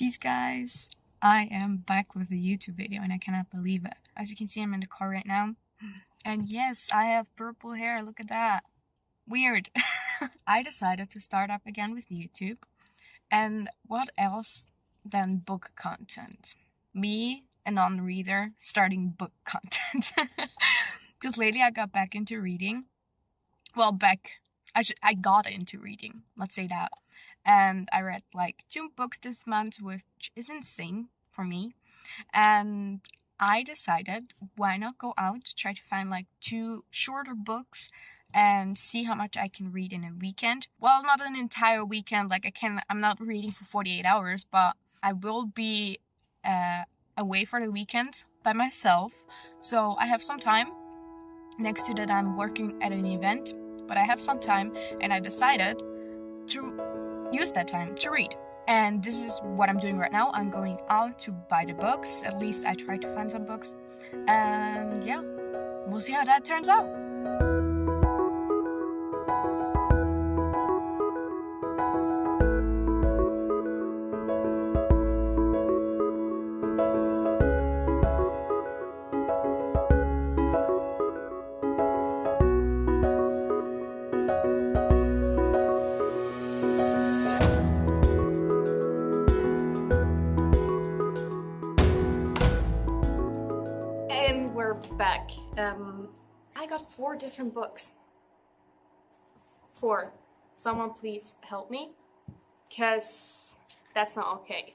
Peace guys, I am back with a YouTube video and I cannot believe it. As you can see, I'm in the car right now. And yes, I have purple hair, look at that. Weird. I decided to start up again with YouTube. And what else than book content? Me, a non-reader, starting book content. Because lately I got back into reading. Well, I got into reading, let's say that. And I read like 2 books this month, which is insane for me. And I decided, why not go out, try to find like 2 shorter books and see how much I can read in a weekend. Well, not an entire weekend, like I'm not reading for 48 hours, but I will be away for the weekend by myself. So I have some time. Next to that, I'm working at an event, but I have some time and I decided to use that time to read. And this is what I'm doing right now. I'm going out to buy the books. At least I try to find some books. And yeah, we'll see how that turns out. We're back. I got 4 different books. 4. Someone please help me, because that's not okay.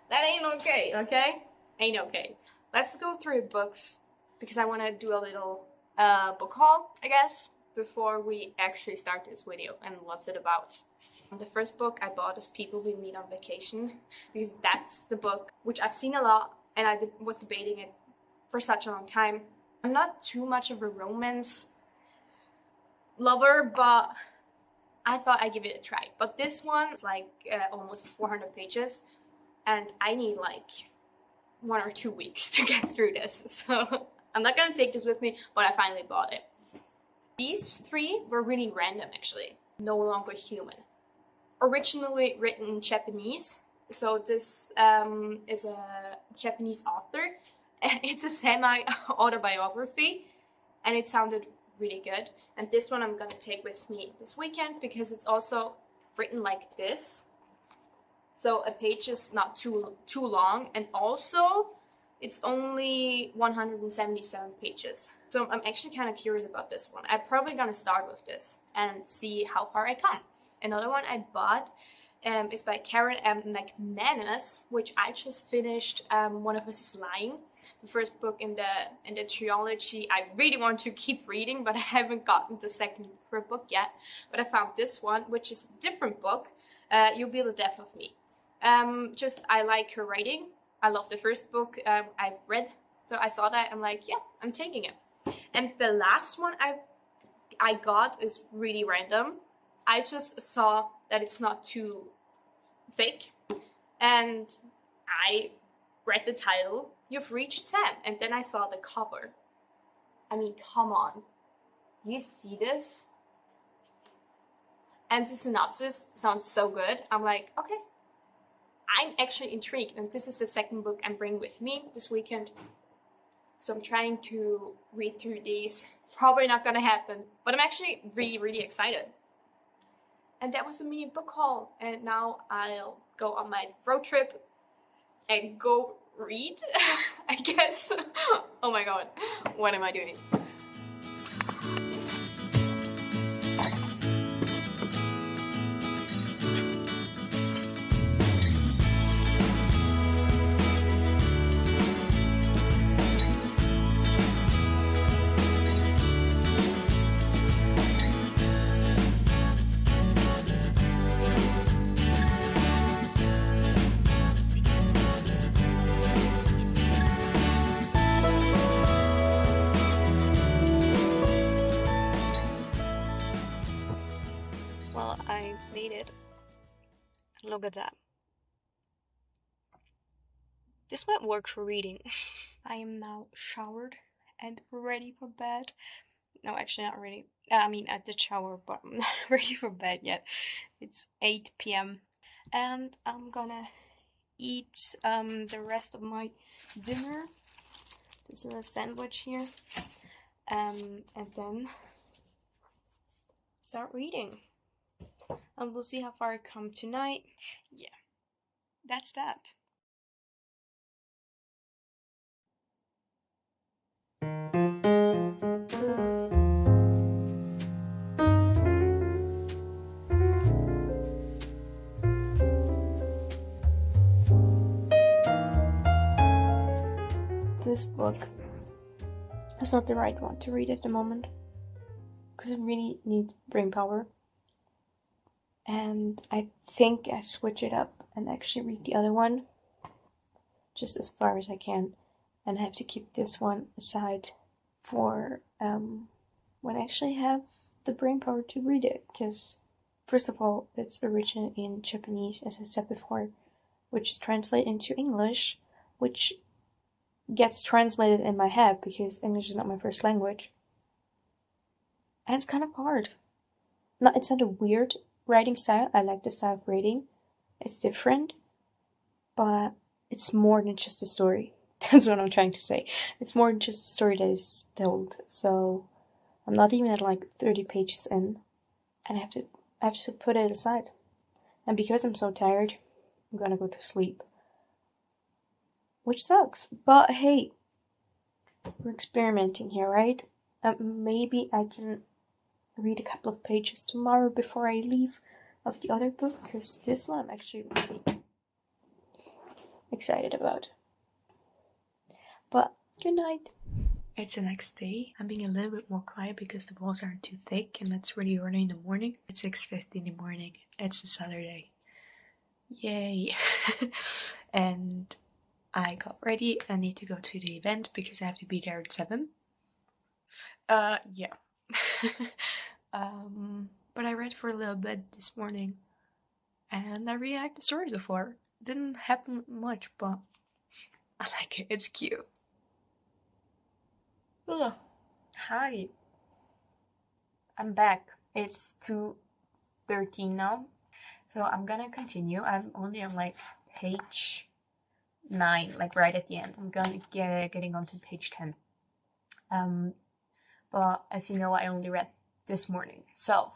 That ain't okay, okay? Ain't okay. Let's go through the books, because I want to do a little book haul, I guess, before we actually start this video and what's it about. The first book I bought is People We Meet on Vacation, because that's the book which I've seen a lot and I was debating it for such a long time. I'm not too much of a romance lover, but I thought I'd give it a try. But this one is like almost 400 pages and I need like 1 or 2 weeks to get through this. So I'm not gonna take this with me, but I finally bought it. These 3 were really random actually. No Longer Human. Originally written in Japanese. So this is a Japanese author. It's a semi-autobiography and it sounded really good. And this one I'm gonna take with me this weekend because it's also written like this. So a page is not too long, and also it's only 177 pages. So I'm actually kind of curious about this one. I'm probably gonna start with this and see how far I come. Another one I bought is by Karen M. McManus, which I just finished. One of Us is Lying, the first book in the trilogy. I really want to keep reading, but I haven't gotten the second book yet. But I found this one, which is a different book. You'll Be the Death of Me. I like her writing. I love the first book I've read, so I saw that. I'm like, yeah, I'm taking it. And the last one I got is really random. I just saw that it's not too thick, and I read the title, You've Reached Sam, and then I saw the cover. I mean, come on. Do you see this? And the synopsis sounds so good. I'm like, okay. I'm actually intrigued, and this is the second book I'm bringing with me this weekend. So I'm trying to read through these. Probably not gonna happen, but I'm actually really, really excited. And that was the mini book haul, and now I'll go on my road trip and go read, I guess. Oh my god, what am I doing? Well, I made it. Look at that. This might work for reading. I am now showered and ready for bed. No, actually not ready. I mean, I did shower, but I'm not ready for bed yet. It's 8 p.m. and I'm gonna eat the rest of my dinner. This is a sandwich here. And then start reading. And we'll see how far I come tonight. Yeah, that's that. This book is not the right one to read at the moment, because I really need brain power. And I think I switch it up and actually read the other one just as far as I can, and I have to keep this one aside for when I actually have the brain power to read it, because first of all, it's original in Japanese, as I said before, which is translated into English, which gets translated in my head because English is not my first language. And it's kind of hard. No, it's not a weird writing style. I like the style of reading. It's different, but it's more than just a story. That's what I'm trying to say. It's more than just a story that is told. So I'm not even at like 30 pages in, and I have to put it aside. And because I'm so tired, I'm gonna go to sleep. Which sucks. But hey, we're experimenting here, right? Maybe I can read a couple of pages tomorrow before I leave of the other book, because this one I'm actually really excited about. But good night. It's the next day. I'm being a little bit more quiet because the walls aren't too thick, and it's really early in the morning. It's 6:50 in the morning. It's a Saturday. Yay. And I got ready. I need to go to the event because I have to be there at 7. Yeah. But I read for a little bit this morning, and I really like the story so far. Didn't happen much, but I like it. It's cute. Ugh. Hi. I'm back. It's 2:13 now. So I'm gonna continue. I'm only on like page 9, like right at the end. I'm gonna getting on to page 10. But as you know, I only read this morning. So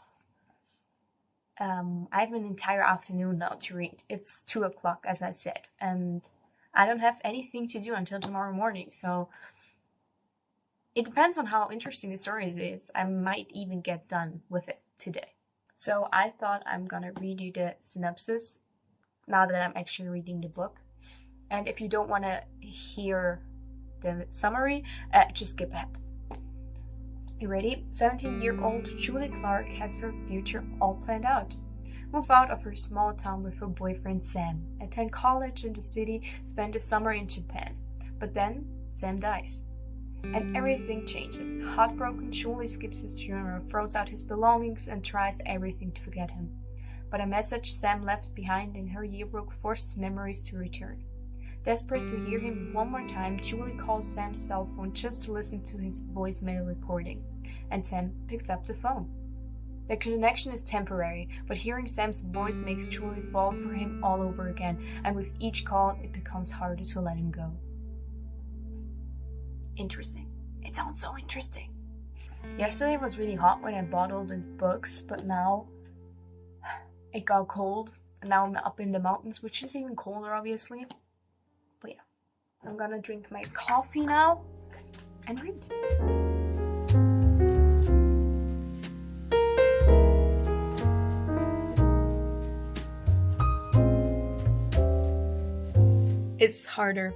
I have an entire afternoon now to read. It's 2 o'clock, as I said, and I don't have anything to do until tomorrow morning. So it depends on how interesting the story is. I might even get done with it today. So I thought I'm gonna read you the synopsis now that I'm actually reading the book. And if you don't want to hear the summary, just skip ahead. You ready? 17-year-old Julie Clark has her future all planned out. Move out of her small town with her boyfriend Sam, attend college in the city, spend the summer in Japan. But then Sam dies. And everything changes. Heartbroken, Julie skips his funeral, throws out his belongings, and tries everything to forget him. But a message Sam left behind in her yearbook forces memories to return. Desperate to hear him one more time, Julie calls Sam's cell phone just to listen to his voicemail recording. And Sam picks up the phone. The connection is temporary, but hearing Sam's voice makes Julie fall for him all over again, and with each call, it becomes harder to let him go. Interesting. It sounds so interesting. Yesterday was really hot when I bought all these books, but now it got cold, and now I'm up in the mountains, which is even colder, obviously. But yeah, I'm gonna drink my coffee now and read. It's harder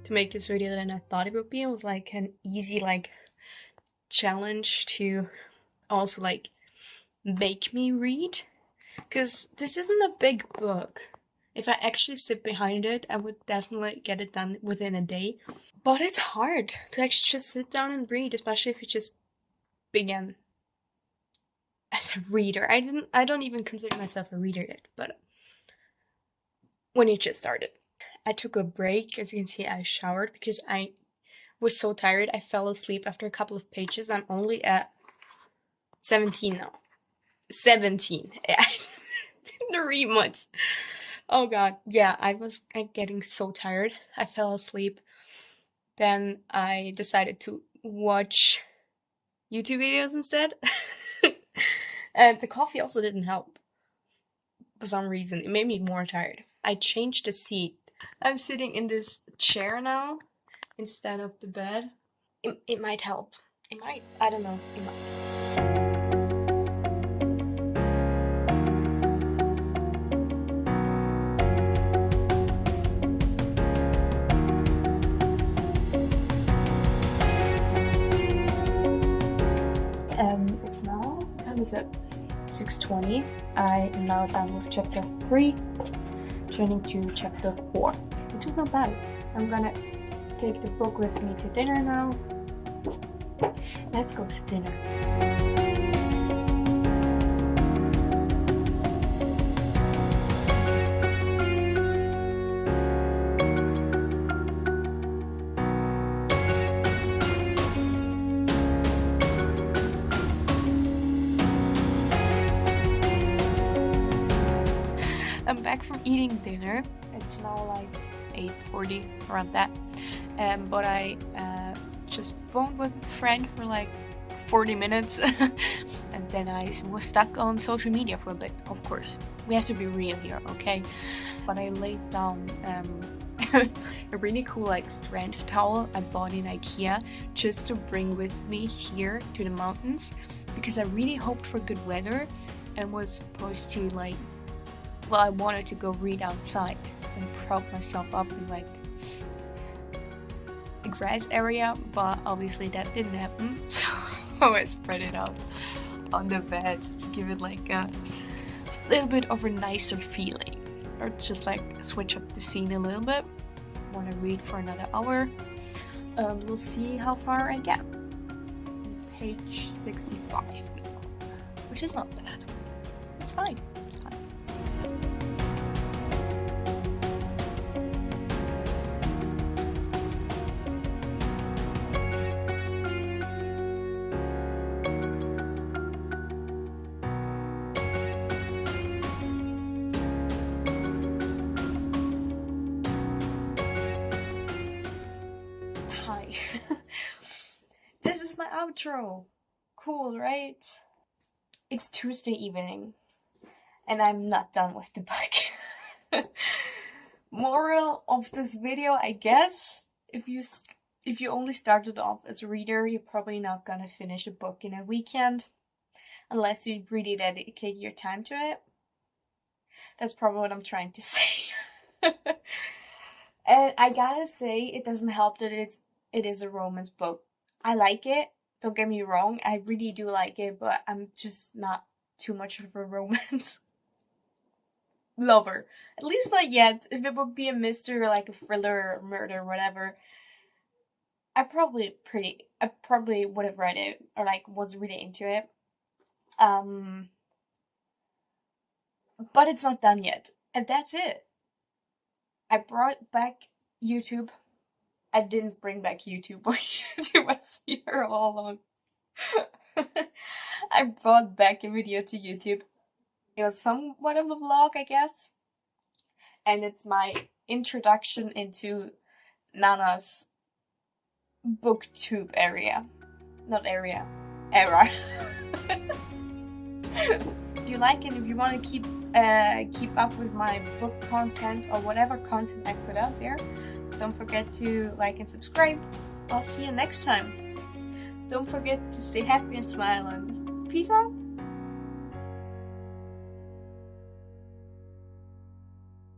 to make this video than I thought it would be. It was like an easy challenge to also make me read, because this isn't a big book. If I actually sit behind it, I would definitely get it done within a day. But it's hard to actually just sit down and read, especially if you just begin as a reader. I don't even consider myself a reader yet, but when you just started. I took a break. As you can see, I showered because I was so tired. I fell asleep after a couple of pages. I'm only at 17 now. 17. I didn't read much. Oh god, yeah, I was getting so tired. I fell asleep. Then I decided to watch YouTube videos instead. And the coffee also didn't help for some reason. It made me more tired. I changed the seat. I'm sitting in this chair now instead of the bed. It might help. It might. I don't know. It might. It's now, what time is it? 6:20. I am now done with chapter 3, turning to chapter 4, which is not bad. I'm gonna take the book with me to dinner now. Let's go to dinner. I'm back from eating dinner. It's now like 8:40, around that. But I just phoned with a friend for like 40 minutes. And then I was stuck on social media for a bit, of course. We have to be real here, okay? But I laid down a really cool like strand towel I bought in IKEA just to bring with me here to the mountains, because I really hoped for good weather and was supposed to like, well, I wanted to go read outside and prop myself up in like a grass area, but obviously that didn't happen. So I spread it out on the bed to give it like a little bit of a nicer feeling, or just like switch up the scene a little bit. I want to read for another hour. We'll see how far I get. Page 65, which is not bad. It's fine. Hi. This is my outro. Cool, right? It's Tuesday evening, and I'm not done with the book. Moral of this video, I guess, if you only started off as a reader, you're probably not gonna finish a book in a weekend, unless you really dedicate your time to it. That's probably what I'm trying to say. And I gotta say, it doesn't help that it is a romance book. I like it, don't get me wrong, I really do like it, but I'm just not too much of a romance lover. At least not yet. If it would be a mystery or like a thriller or murder or whatever, I probably would have read it or like was really into it. But it's not done yet. And that's it. I brought back YouTube. I didn't bring back YouTube, but YouTube was here all along. I brought back a video to YouTube. It was somewhat of a vlog, I guess. And it's my introduction into Nana's booktube area. Not area. Era. If you like it, if you want to keep up with my book content or whatever content I put out there, don't forget to like and subscribe. I'll see you next time. Don't forget to stay happy and smile, and peace out.